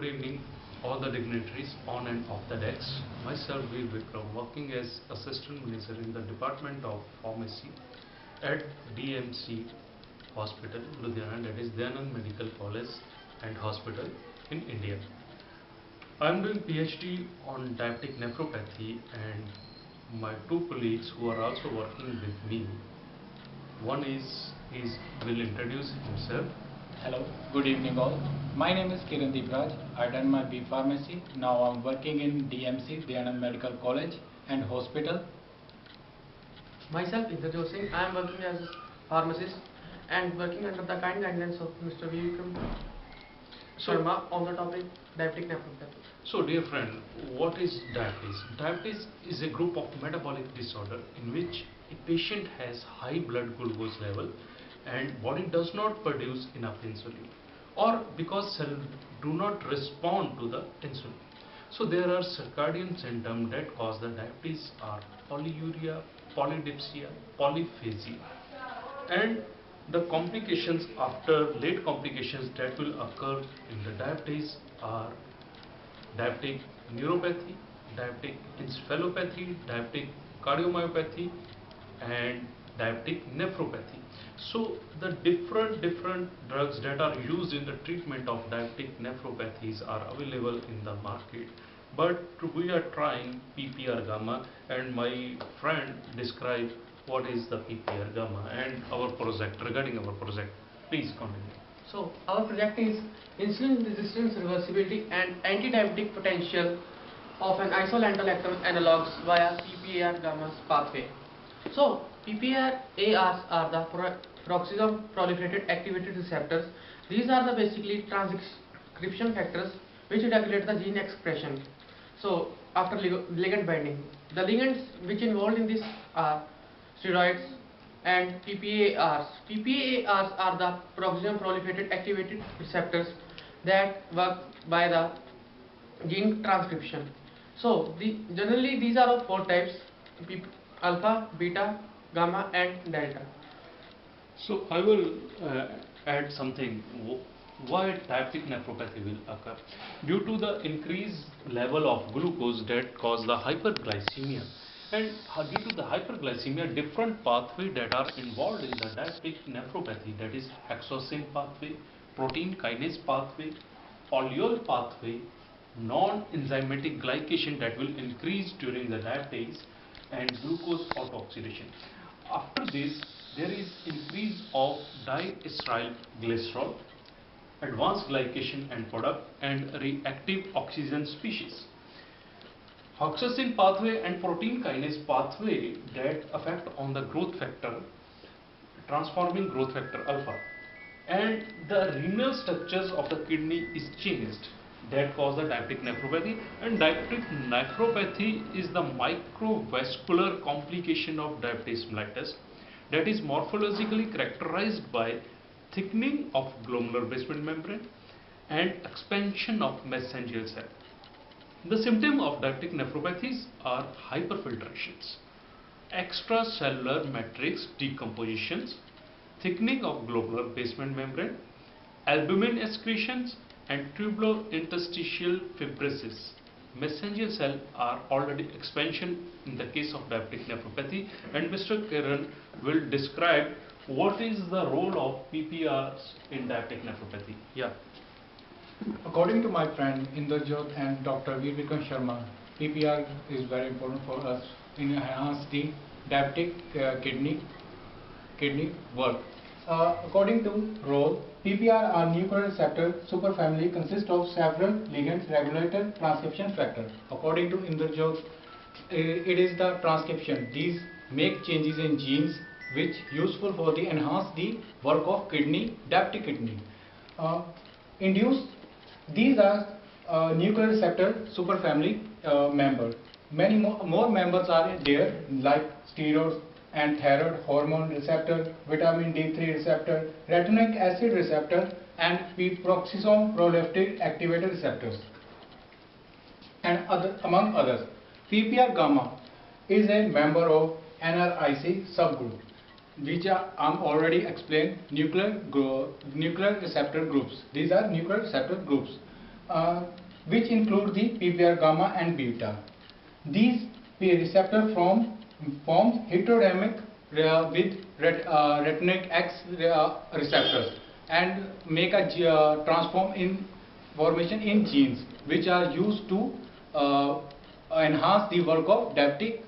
good evening, all the dignitaries on and off the decks. Myself, V. Vikram, working as Assistant Manager in the Department of Pharmacy at DMC Hospital, Ludhiana, that is Dayanand Medical College and Hospital in India. I am doing PhD on diabetic nephropathy, and my two colleagues who are also working with me. One is, will introduce himself. Hello, good evening all. My name is Kiran Deepraj. I done my B Pharmacy. Now I'm working in DMC, Dayanand Medical College and Hospital. Myself, Indrajot Singh. I am working as a pharmacist and working under the kind guidelines of Mr. V. Vikram Sharma on the topic diabetic nephropathy. So, dear friend, what is diabetes? Diabetes is a group of metabolic disorder in which a patient has high blood glucose level and body does not produce enough insulin, or because cells do not respond to the insulin. So there are circadian symptoms that cause the diabetes are polyuria, polydipsia, polyphagia, and the complications after late complications that will occur in the diabetes are diabetic neuropathy, diabetic encephalopathy, diabetic cardiomyopathy, and diabetic nephropathy. So the different drugs that are used in the treatment of diabetic nephropathies are available in the market, but we are trying PPR gamma, and my friend described what is the PPR gamma and our project, regarding our project. Please continue. So our project is insulin resistance reversibility and anti-diabetic potential of an isolanolactone analogs via PPAR gamma pathway. So PPARs are the peroxisome proliferated activated receptors. These are the basically transcription factors which regulate the gene expression. So after ligand binding, the ligands which involved in this are steroids and PPARs. PPARs are the peroxisome proliferated activated receptors that work by the gene transcription. So generally these are of four types: alpha, beta, gamma, and delta. So I will add something. Why diabetic nephropathy will occur? Due to the increased level of glucose that cause the hyperglycemia, and due to the hyperglycemia, different pathways that are involved in the diabetic nephropathy, that is hexosin pathway, protein kinase pathway, polyol pathway, non-enzymatic glycation that will increase during the diabetes, and glucose autooxidation. After this, there is increase of diacetyl glycerol, advanced glycation end product, and reactive oxygen species. Hexosin pathway and protein kinase pathway that affect on the growth factor, transforming growth factor alpha, and the renal structures of the kidney is changed, that cause the diabetic nephropathy. And diabetic nephropathy is the microvascular complication of diabetes mellitus that is morphologically characterized by thickening of glomerular basement membrane and expansion of mesangial cell. The symptoms of diabetic nephropathies are hyperfiltrations, extracellular matrix decompositions, thickening of glomerular basement membrane, albumin excretions, and tubulointerstitial fibrosis. Mesangial cell are already expansion in the case of diabetic nephropathy, and Mr. Kiran will describe what is the role of PPRs in diabetic nephropathy. Yeah. According to my friend Indrajot and Dr. V. Vikram Sharma, PPR is very important for us in enhance the diabetic kidney work. According to role, PPR are nuclear receptor superfamily consist of several ligands regulated transcription factor. According to Indrajot, it is the transcription. These make changes in genes which useful for the enhance the work of kidney, diabetic kidney. Induce these are nuclear receptor superfamily member. Many more members are there like steroids and thyroid hormone receptor, vitamin D3 receptor, retinoic acid receptor, and peroxisome proliferative activator receptors, and among others. PPR gamma is a member of NRIC subgroup, which I'm already explained nuclear receptor groups. These are nuclear receptor groups. which include the PPR gamma and beta. These receptor forms heterodimeric with retinoic X receptors and make a transform in formation in genes which are used to enhance the work of diabetic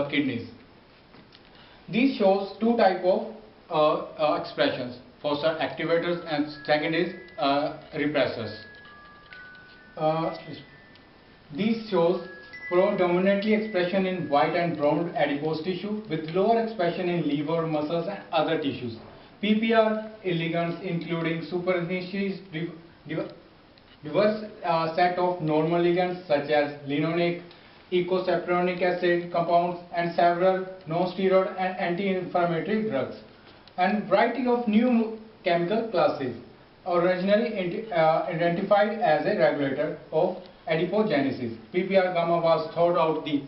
kidneys. This shows two type of expressions: first are activators and second is repressors. This shows predominantly expression in white and brown adipose tissue with lower expression in liver, muscles and other tissues. PPR ligands including superspecies diverse set of normal ligands such as linoleic, eicosapentaenoic acid compounds and several non-steroid and anti-inflammatory drugs, and variety of new chemical classes originally identified as a regulator of adipogenesis. PPR gamma was thought out the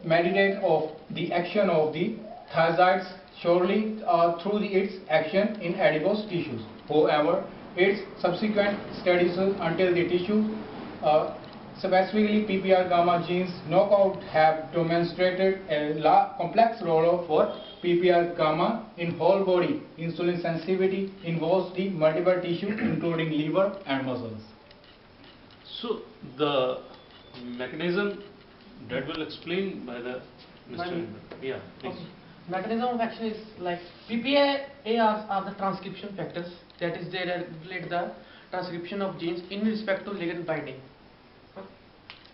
mediator of the action of the thiazides surely through its action in adipose tissues. However, its subsequent studies until the tissue, specifically PPR gamma genes knockout, have demonstrated a complex role for PPR gamma in whole body. Insulin sensitivity involves the multiple tissue including liver and muscles. So the mechanism that will explain by the Mr. Yeah, please. Okay. Mechanism of action is like PPARs are the transcription factors, that is they regulate the transcription of genes in respect to ligand binding.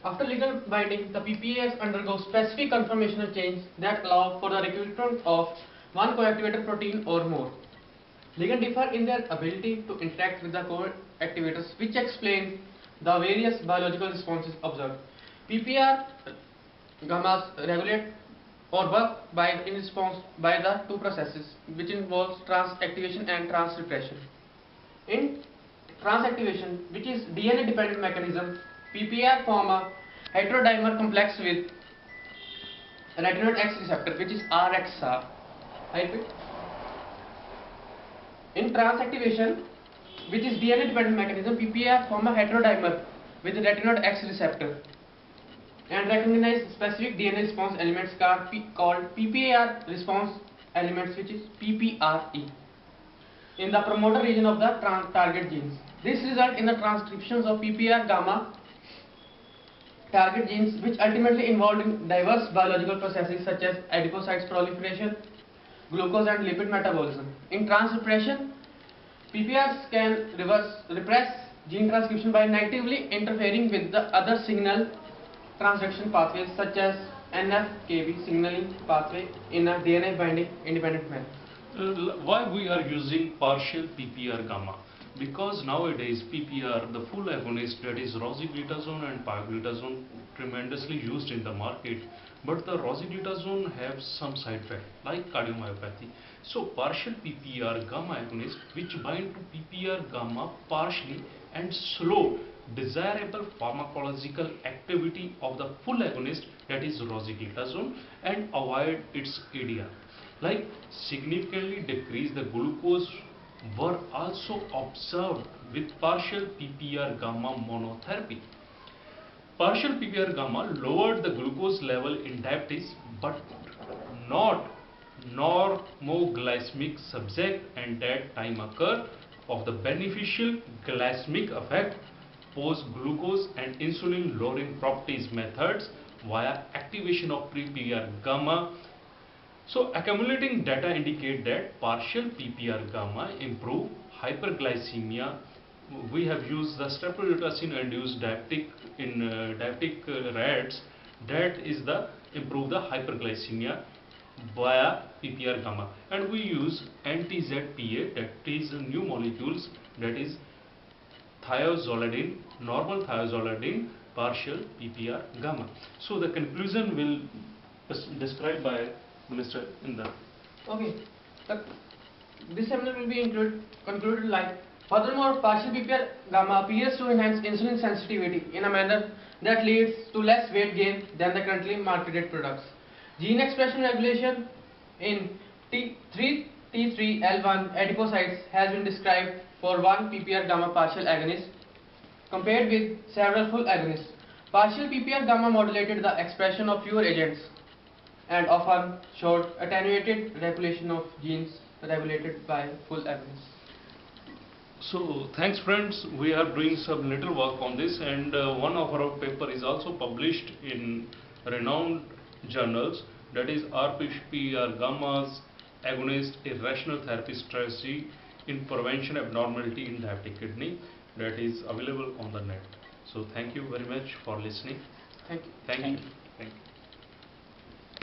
After ligand binding, the PPARs undergo specific conformational change that allow for the recruitment of one coactivator protein or more. Ligands differ in their ability to interact with the co-activators, which explain the various biological responses observed. PPR gammas regulate or work in response by the two processes which involves transactivation and transrepression. In transactivation, which is DNA dependent mechanism, PPR form a heterodimer complex with retinoid X receptor, which is RXR. I repeat. In transactivation, which is DNA dependent mechanism, PPR form a heterodimer with retinoid X receptor and recognize specific DNA response elements called PPAR response elements, which is PPRE, in the promoter region of the target genes. This results in the transcriptions of PPR gamma target genes, which ultimately involved in diverse biological processes such as adipocytes proliferation, glucose and lipid metabolism. In transrepression, PPRs can repress gene transcription by negatively interfering with the other signal transduction pathways such as NF-kB signaling pathway in a DNA binding independent manner. Why we are using partial PPR gamma? Because nowadays PPR, the full agonist, that is rosiglitazone and pioglitazone, tremendously used in the market, but the rosiglitazone have some side effect like cardiomyopathy. So partial PPR gamma agonist which bind to PPR gamma partially and slow desirable pharmacological activity of the full agonist, that is rosiglitazone, and avoid its ADR, like significantly decrease the glucose, were also observed with partial PPR gamma monotherapy. Partial PPR gamma lowered the glucose level in diabetes but not normoglycemic subject, and that time occur of the beneficial glycemic effect post glucose and insulin lowering properties methods via activation of PPR gamma. So accumulating data indicate that partial PPR gamma improve hyperglycemia. We have used the streptozotocin induced diabetic in diabetic rats, that is the improve the hyperglycemia via PPR gamma, and we use anti-ZPA, that is new molecules, that is thiazolidine, normal thiazolidine, partial PPR gamma. So the conclusion will described by Mr. Indra. Okay, this seminar will be concluded like, furthermore, partial PPR gamma appears to enhance insulin sensitivity in a manner that leads to less weight gain than the currently marketed products. Gene expression regulation in T3L1 adipocytes has been described for one PPR gamma partial agonist. compared with several full agonists. Partial PPR gamma modulated the expression of fewer agents and often showed attenuated regulation of genes regulated by full agonists. So thanks friends, we are doing some little work on this, and one of our paper is also published in renowned journals, that is RPPR gamma's agonist irrational therapy strategy in prevention abnormality in diabetic kidney, that is available on the net. So thank you very much for listening. Thank you. Thank Thank you. you. Thank you.